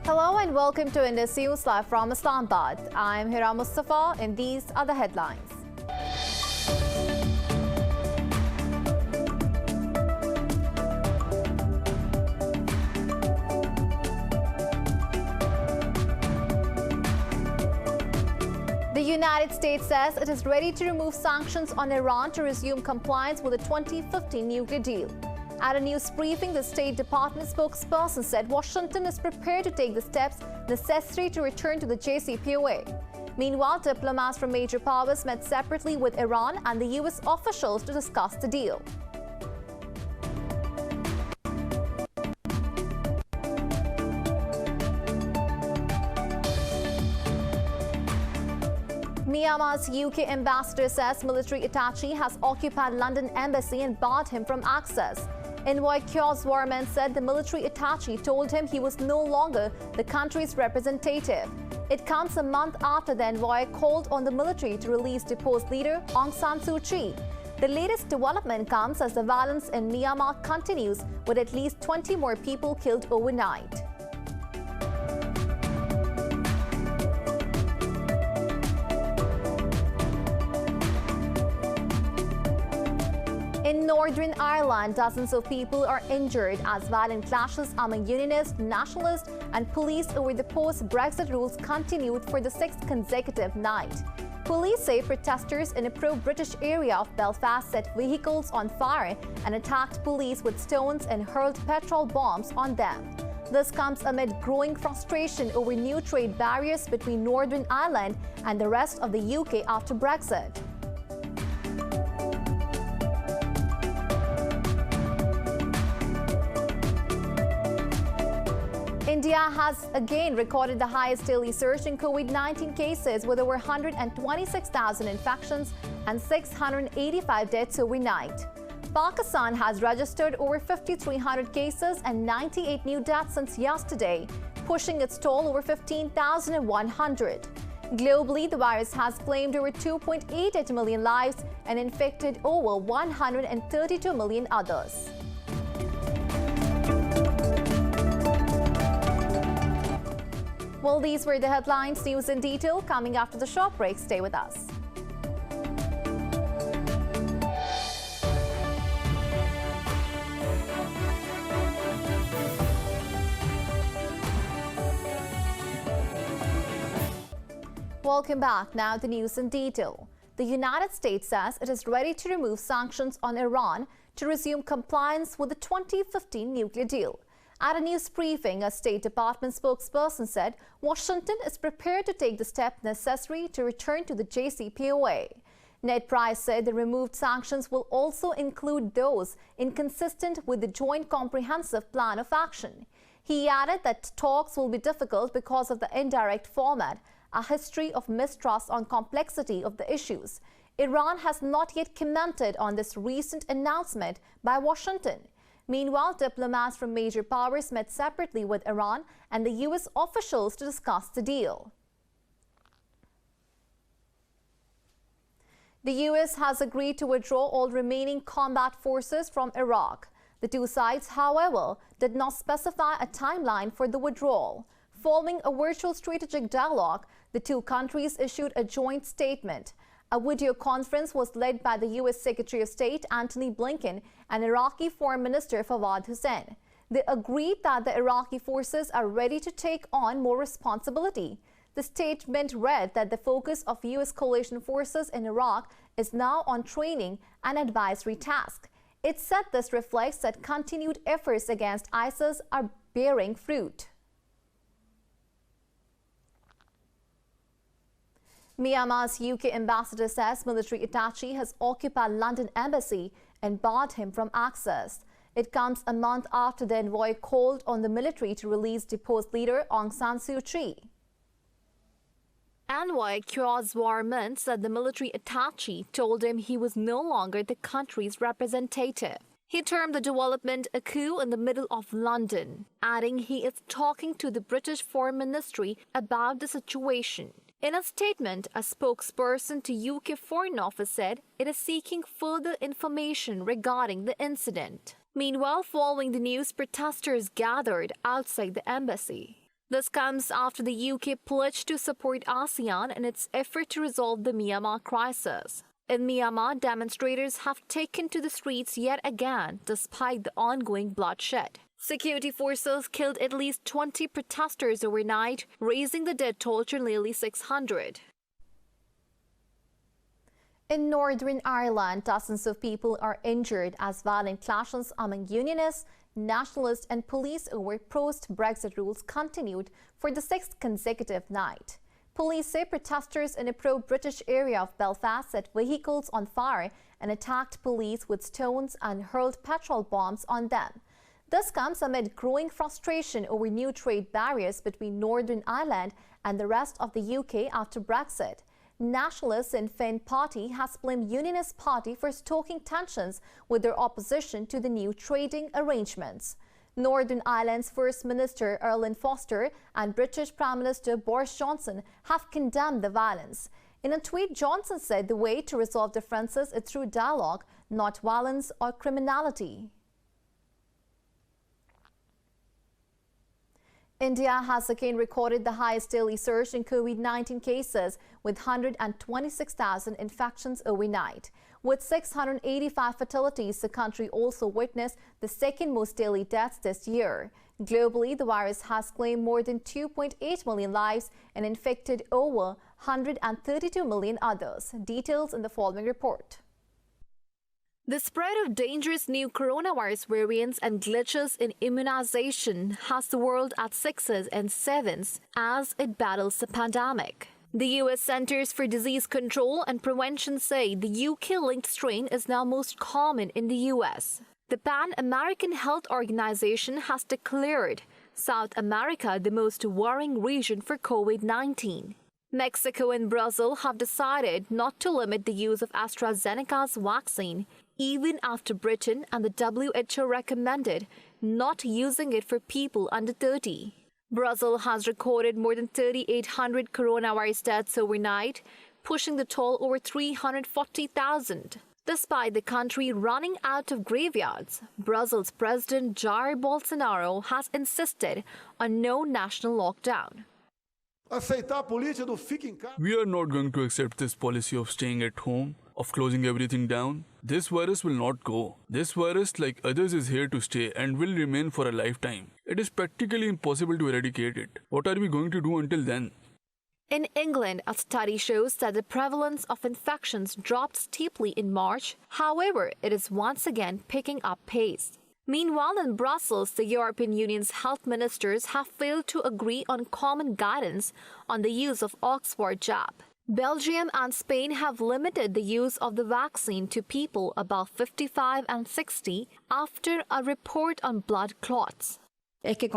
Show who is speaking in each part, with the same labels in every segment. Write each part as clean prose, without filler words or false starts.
Speaker 1: Hello and welcome to Indus News live from Islamabad. I'm Hira Mustafa and these are the headlines. The United States says it is ready to remove sanctions on Iran to resume compliance with the 2015 nuclear deal. At a news briefing, the State Department spokesperson said Washington is prepared to take the steps necessary to return to the JCPOA. Meanwhile, diplomats from major powers met separately with Iran and the U.S. officials to discuss the deal. Myanmar's UK ambassador says military attaché has occupied London embassy and barred him from access. Envoy Kyaw Warman said the military attaché told him he was no longer the country's representative. It comes a month after the envoy called on the military to release deposed leader Aung San Suu Kyi. The latest development comes as the violence in Myanmar continues, with at least 20 more people killed overnight. In Northern Ireland, dozens of people are injured as violent clashes among unionists, nationalists and police over the post-Brexit rules continued for the sixth consecutive night. Police say protesters in a pro-British area of Belfast set vehicles on fire and attacked police with stones and hurled petrol bombs on them. This comes amid growing frustration over new trade barriers between Northern Ireland and the rest of the UK after Brexit. India has again recorded the highest daily surge in COVID-19 cases with over 126,000 infections and 685 deaths overnight. Pakistan has registered over 5,300 cases and 98 new deaths since yesterday, pushing its toll over 15,100. Globally, the virus has claimed over 2.88 million lives and infected over 132 million others. Well, these were the headlines. News in detail coming after the short break. Stay with us. Welcome back. Now the news in detail. The United States says it is ready to remove sanctions on Iran to resume compliance with the 2015 nuclear deal. At a news briefing, a State Department spokesperson said Washington is prepared to take the step necessary to return to the JCPOA. Ned Price said the removed sanctions will also include those inconsistent with the Joint Comprehensive Plan of Action. He added that talks will be difficult because of the indirect format, a history of mistrust on complexity of the issues. Iran has not yet commented on this recent announcement by Washington. Meanwhile, diplomats from major powers met separately with Iran and the U.S. officials to discuss the deal. The U.S. has agreed to withdraw all remaining combat forces from Iraq. The two sides, however, did not specify a timeline for the withdrawal. Following a virtual strategic dialogue, the two countries issued a joint statement. A video conference was led by the U.S. Secretary of State Antony Blinken and Iraqi Foreign Minister Fawad Hussain. They agreed that the Iraqi forces are ready to take on more responsibility. The statement read that the focus of U.S. coalition forces in Iraq is now on training and advisory tasks. It said this reflects that continued efforts against ISIS are bearing fruit. Myanmar's UK ambassador says military attaché has occupied London embassy and barred him from access. It comes a month after the envoy called on the military to release deposed leader Aung San Suu Kyi. Envoy Kyaw Warman said the military attaché told him he was no longer the country's representative. He termed the development a coup in the middle of London, adding he is talking to the British Foreign Ministry about the situation. In a statement, a spokesperson to UK Foreign Office said it is seeking further information regarding the incident. Meanwhile, following the news, protesters gathered outside the embassy. This comes after the UK pledged to support ASEAN in its effort to resolve the Myanmar crisis. In Myanmar, demonstrators have taken to the streets yet again despite the ongoing bloodshed. Security forces killed at least 20 protesters overnight, raising the death toll to nearly 600. In Northern Ireland, dozens of people are injured as violent clashes among unionists, nationalists and police over post-Brexit rules continued for the sixth consecutive night. Police say protesters in a pro-British area of Belfast set vehicles on fire and attacked police with stones and hurled petrol bombs on them. This comes amid growing frustration over new trade barriers between Northern Ireland and the rest of the UK after Brexit. Nationalist Sinn Féin party has blamed Unionist Party for stoking tensions with their opposition to the new trading arrangements. Northern Ireland's First Minister Arlene Foster and British Prime Minister Boris Johnson have condemned the violence. In a tweet, Johnson said the way to resolve differences is through dialogue, not violence or criminality. India has again recorded the highest daily surge in COVID-19 cases with 126,000 infections overnight. With 685 fatalities, the country also witnessed the second most daily deaths this year. Globally, the virus has claimed more than 2.8 million lives and infected over 132 million others. Details in the following report. The spread of dangerous new coronavirus variants and glitches in immunization has the world at sixes and sevens as it battles the pandemic. The U.S. Centers for Disease Control and Prevention say the UK-linked strain is now most common in the U.S. The Pan-American Health Organization has declared South America the most worrying region for COVID-19. Mexico and Brazil have decided not to limit the use of AstraZeneca's vaccine, even after Britain and the WHO recommended not using it for people under 30. Brazil has recorded more than 3,800 coronavirus deaths overnight, pushing the toll over 340,000. Despite the country running out of graveyards, Brazil's President Jair Bolsonaro has insisted on no national lockdown.
Speaker 2: We are not going to accept this policy of staying at home, of closing everything down. This virus will not go. This virus, like others, is here to stay and will remain for a lifetime. It is practically impossible to eradicate it. What are we going to do until then?
Speaker 1: In England, a study shows that the prevalence of infections dropped steeply in March. However, it is once again picking up pace. Meanwhile, in Brussels, the European Union's health ministers have failed to agree on common guidance on the use of Oxford jab. Belgium and Spain have limited the use of the vaccine to people above 55 and 60 after a report on blood clots.
Speaker 3: Based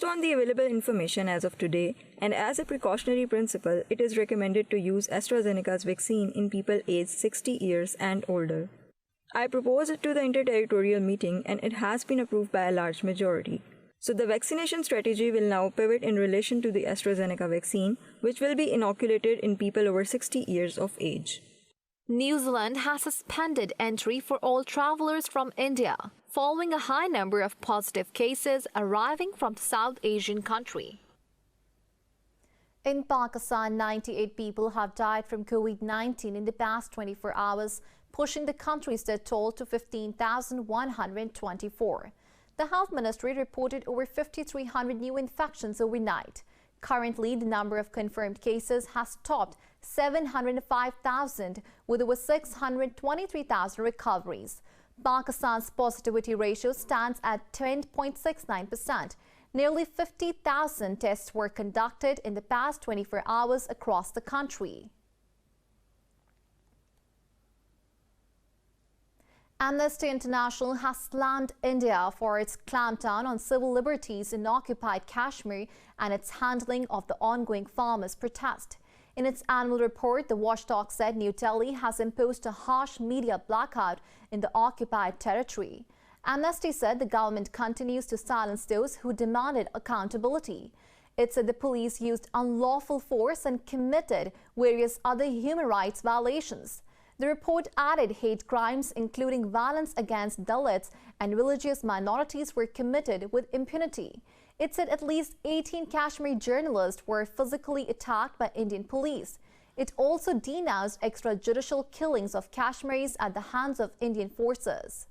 Speaker 3: on the available information as of today, and as a precautionary principle, it is recommended to use AstraZeneca's vaccine in people aged 60 years and older. I proposed it to the interterritorial meeting and it has been approved by a large majority. So the vaccination strategy will now pivot in relation to the AstraZeneca vaccine, which will be inoculated in people over 60 years of age.
Speaker 1: New Zealand has suspended entry for all travelers from India, following a high number of positive cases arriving from the South Asian country. In Pakistan, 98 people have died from COVID-19 in the past 24 hours, pushing the country's death toll to 15,124. The health ministry reported over 5,300 new infections overnight. Currently, the number of confirmed cases has topped 705,000, with over 623,000 recoveries. Pakistan's positivity ratio stands at 10.69%. Nearly 50,000 tests were conducted in the past 24 hours across the country. Amnesty International has slammed India for its clampdown on civil liberties in occupied Kashmir and its handling of the ongoing farmers' protest. In its annual report, the watchdog said New Delhi has imposed a harsh media blackout in the occupied territory. Amnesty said the government continues to silence those who demanded accountability. It said the police used unlawful force and committed various other human rights violations. The report added hate crimes, including violence against Dalits and religious minorities, were committed with impunity. It said at least 18 Kashmiri journalists were physically attacked by Indian police. It also denounced extrajudicial killings of Kashmiris at the hands of Indian forces.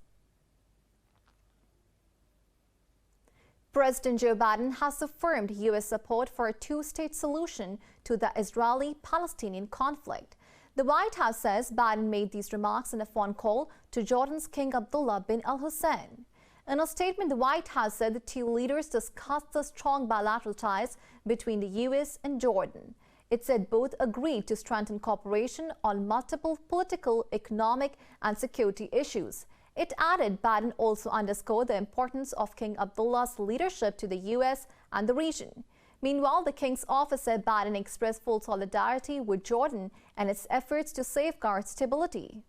Speaker 1: President Joe Biden has affirmed U.S. support for a two-state solution to the Israeli-Palestinian conflict. The White House says Biden made these remarks in a phone call to Jordan's King Abdullah bin al-Hussein. In a statement, the White House said the two leaders discussed the strong bilateral ties between the U.S. and Jordan. It said both agreed to strengthen cooperation on multiple political, economic, and security issues. It added Biden also underscored the importance of King Abdullah's leadership to the U.S. and the region. Meanwhile, the King's office said Biden expressed full solidarity with Jordan and its efforts to safeguard stability.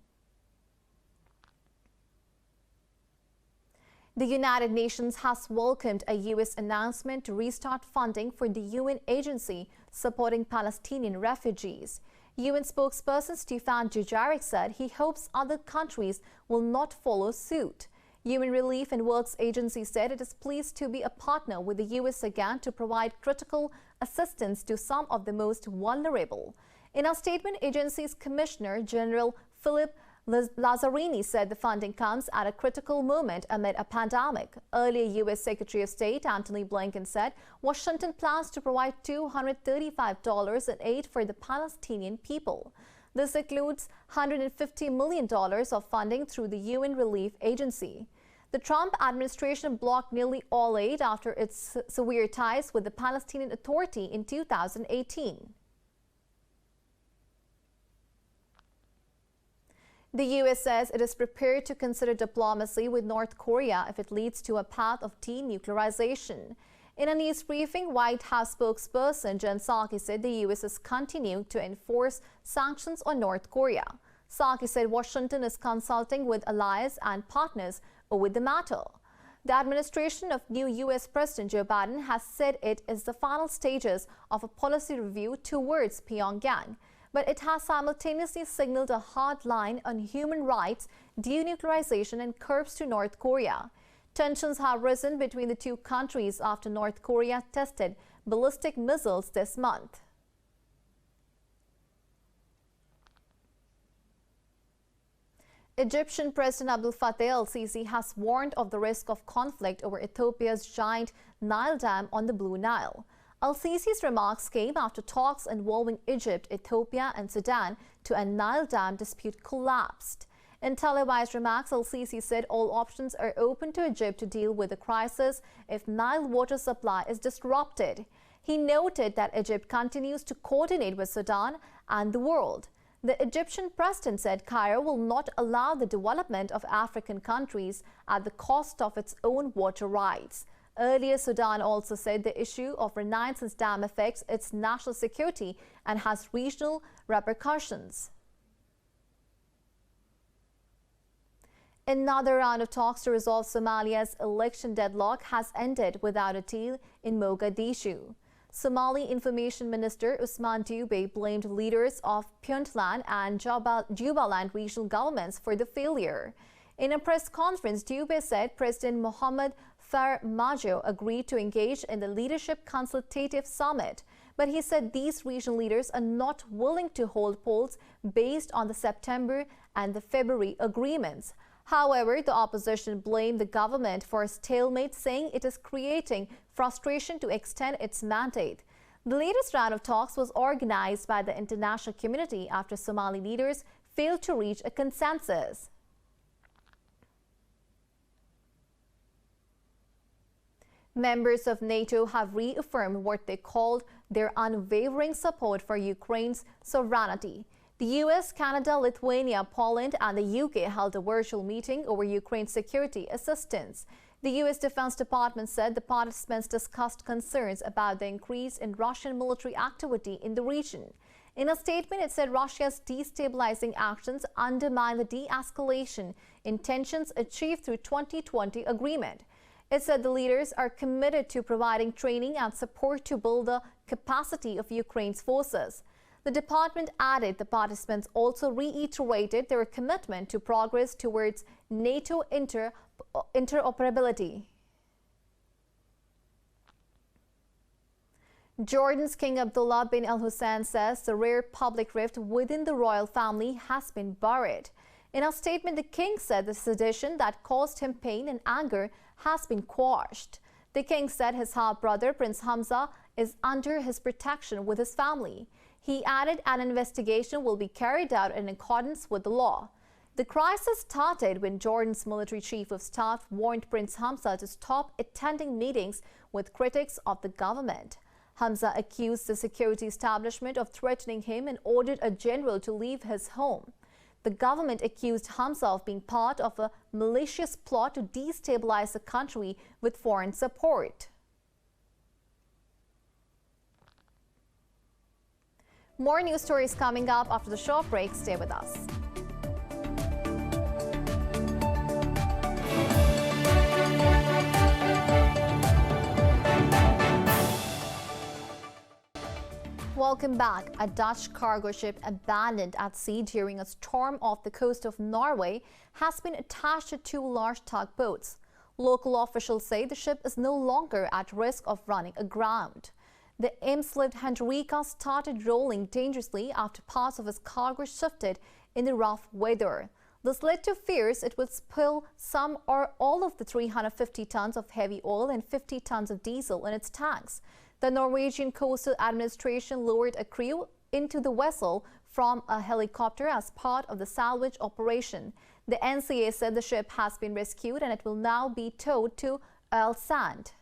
Speaker 1: The United Nations has welcomed a U.S. announcement to restart funding for the UN agency supporting Palestinian refugees. UN spokesperson Stefan Dujarric said he hopes other countries will not follow suit. UN Relief and Works Agency said it is pleased to be a partner with the U.S. again to provide critical assistance to some of the most vulnerable. In a statement, agency's Commissioner General Philip Lazzarini said the funding comes at a critical moment amid a pandemic. Earlier, U.S. Secretary of State Antony Blinken said Washington plans to provide $235 in aid for the Palestinian people. This includes $150 million of funding through the UN Relief Agency. The Trump administration blocked nearly all aid after its severe ties with the Palestinian Authority in 2018. The U.S. says it is prepared to consider diplomacy with North Korea if it leads to a path of denuclearization. In a news briefing, White House spokesperson Jen Psaki said the U.S. is continuing to enforce sanctions on North Korea. Psaki said Washington is consulting with allies and partners over the matter. The administration of new U.S. President Joe Biden has said it is the final stages of a policy review towards Pyongyang, but it has simultaneously signaled a hard line on human rights, denuclearization, and curbs to North Korea. Tensions have risen between the two countries after North Korea tested ballistic missiles this month. Egyptian President Abdel Fattah el-Sisi has warned of the risk of conflict over Ethiopia's giant Nile Dam on the Blue Nile. El-Sisi's remarks came after talks involving Egypt, Ethiopia, and Sudan to end Nile Dam dispute collapsed. In televised remarks, El-Sisi said all options are open to Egypt to deal with the crisis if Nile water supply is disrupted. He noted that Egypt continues to coordinate with Sudan and the world. The Egyptian president said Cairo will not allow the development of African countries at the cost of its own water rights. Earlier, Sudan also said the issue of Renaissance Dam affects its national security and has regional repercussions. Another round of talks to resolve Somalia's election deadlock has ended without a deal in Mogadishu. Somali Information Minister Usman Dube blamed leaders of Puntland and Jubaland regional governments for the failure. In a press conference, Dube said President Mohamed Farmajo agreed to engage in the Leadership Consultative Summit, but he said these regional leaders are not willing to hold polls based on the September and the February agreements. However, the opposition blamed the government for a stalemate, saying it is creating frustration to extend its mandate. The latest round of talks was organized by the international community after Somali leaders failed to reach a consensus. Members of NATO have reaffirmed what they called their unwavering support for Ukraine's sovereignty. The US, Canada, Lithuania, Poland, and the UK held a virtual meeting over Ukraine's security assistance. The US Defense Department said the participants discussed concerns about the increase in Russian military activity in the region. In a statement, it said Russia's destabilizing actions undermine the de-escalation intentions achieved through 2020 agreement. It said the leaders are committed to providing training and support to build the capacity of Ukraine's forces. The department added the participants also reiterated their commitment to progress towards NATO interoperability. Jordan's King Abdullah bin Al Hussein says the rare public rift within the royal family has been buried. In a statement, the king said the sedition that caused him pain and anger has been quashed. The king said his half-brother, Prince Hamza, is under his protection with his family. He added an investigation will be carried out in accordance with the law. The crisis started when Jordan's military chief of staff warned Prince Hamza to stop attending meetings with critics of the government. Hamza accused the security establishment of threatening him and ordered a general to leave his home. The government accused Hamza of being part of a malicious plot to destabilize the country with foreign support. More news stories coming up after the short break. Stay with us. Welcome back. A Dutch cargo ship abandoned at sea during a storm off the coast of Norway has been attached to two large tugboats. Local officials say the ship is no longer at risk of running aground. The Eemslift Hendrika started rolling dangerously after parts of its cargo shifted in the rough weather. This led to fears it would spill some or all of the 350 tons of heavy oil and 50 tons of diesel in its tanks. The Norwegian Coastal Administration lowered a crew into the vessel from a helicopter as part of the salvage operation. The NCA said the ship has been rescued and it will now be towed to Ålesund.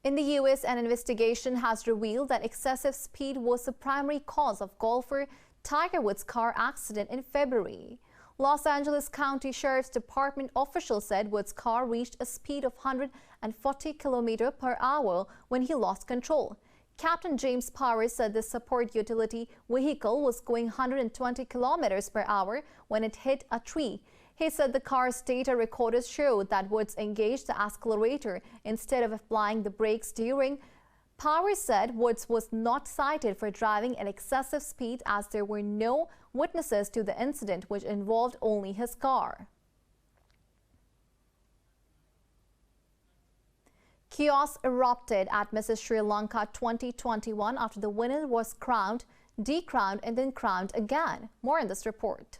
Speaker 1: In the US, an investigation has revealed that excessive speed was the primary cause of golfer Tiger Woods' car accident in February. Los Angeles County Sheriff's Department officials said Woods' car reached a speed of 140 km/h when he lost control. Captain James Powers said the support utility vehicle was going 120 km/h when it hit a tree. He said the car's data recorders showed that Woods engaged the accelerator instead of applying the brakes during. Powers said Woods was not cited for driving at excessive speed as there were no witnesses to the incident, which involved only his car. Chaos erupted at Mrs. Sri Lanka 2021 after the winner was decrowned and then crowned again. More in this report.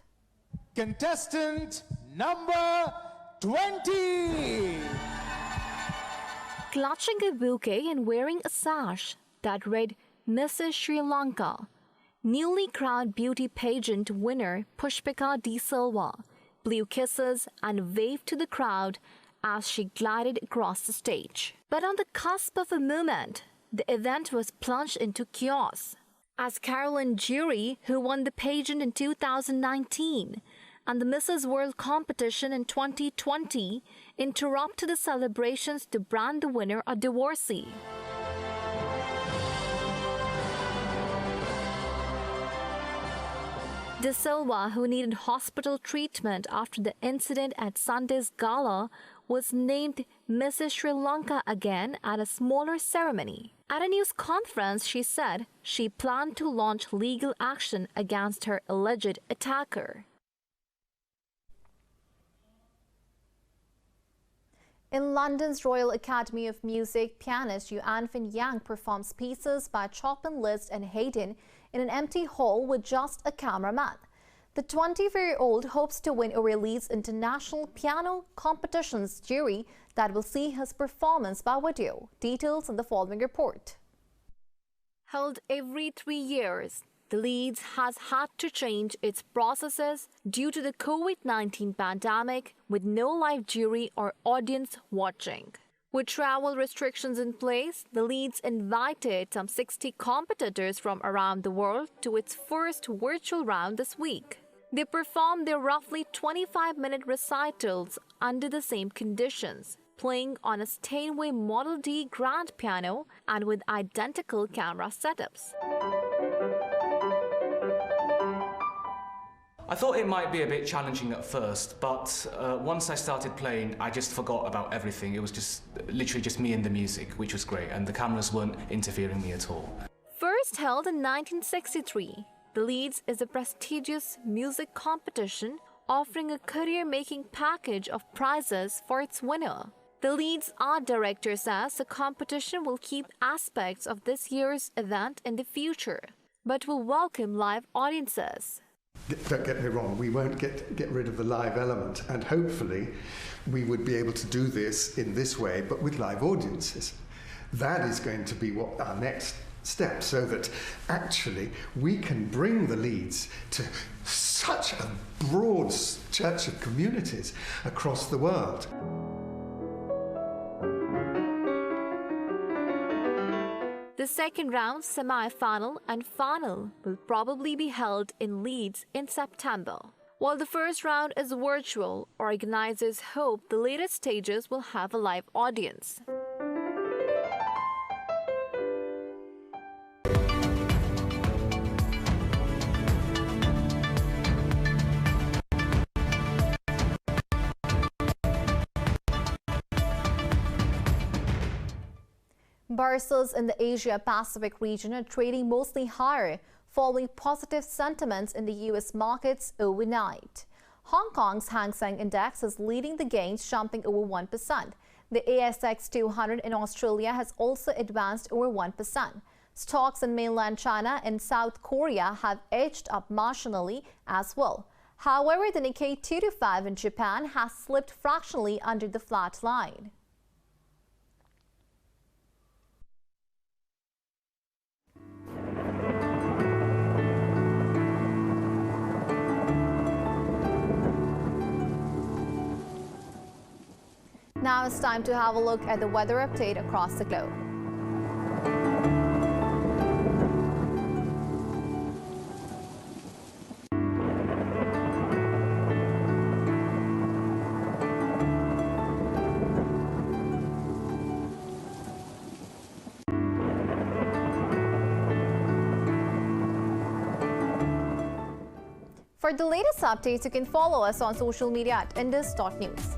Speaker 4: Contestant number 20.
Speaker 5: Clutching a bouquet and wearing a sash that read Mrs. Sri Lanka, newly crowned beauty pageant winner Pushpika De Silva blew kisses and waved to the crowd as she glided across the stage. But on the cusp of a moment, the event was plunged into chaos as Carolyn Jury, who won the pageant in 2019 and the Mrs. World competition in 2020, interrupted the celebrations to brand the winner a divorcee. De Silva, who needed hospital treatment after the incident at Sunday's gala, was named Mrs. Sri Lanka again at a smaller ceremony. At a news conference, she said she planned to launch legal action against her alleged attacker.
Speaker 1: In London's Royal Academy of Music, pianist Yuan Fin Yang performs pieces by Chopin, Liszt and Haydn in an empty hall with just a cameraman. The 24-year-old hopes to win a Release International Piano Competitions jury that will see his performance by video. Details in the following report.
Speaker 5: Held every 3 years, the Leeds has had to change its processes due to the COVID-19 pandemic with no live jury or audience watching. With travel restrictions in place, the Leeds invited some 60 competitors from around the world to its first virtual round this week. They performed their roughly 25-minute recitals under the same conditions, playing on a Steinway Model D grand piano and with identical camera setups.
Speaker 6: I thought it might be a bit challenging at first, but once I started playing, I just forgot about everything. It was just literally just me and the music, which was great, and the cameras weren't interfering me at all.
Speaker 5: First held in 1963, the Leeds is a prestigious music competition offering a career-making package of prizes for its winner. The Leeds art director says the competition will keep aspects of this year's event in the future, but will welcome live audiences.
Speaker 7: Don't get me wrong, we won't get rid of the live element, and hopefully we would be able to do this in this way, but with live audiences. That is going to be what our next step, so that actually we can bring the Leeds to such a broad church of communities across the world.
Speaker 5: The second round, semi-final and final will probably be held in Leeds in September. While the first round is virtual, organizers hope the later stages will have a live audience.
Speaker 1: Bourses in the Asia-Pacific region are trading mostly higher, following positive sentiments in the U.S. markets overnight. Hong Kong's Hang Seng Index is leading the gains, jumping over 1%. The ASX 200 in Australia has also advanced over 1%. Stocks in mainland China and South Korea have edged up marginally as well. However, the Nikkei 225 in Japan has slipped fractionally under the flat line. Now it's time to have a look at the weather update across the globe. For the latest updates, you can follow us on social media at indus.news.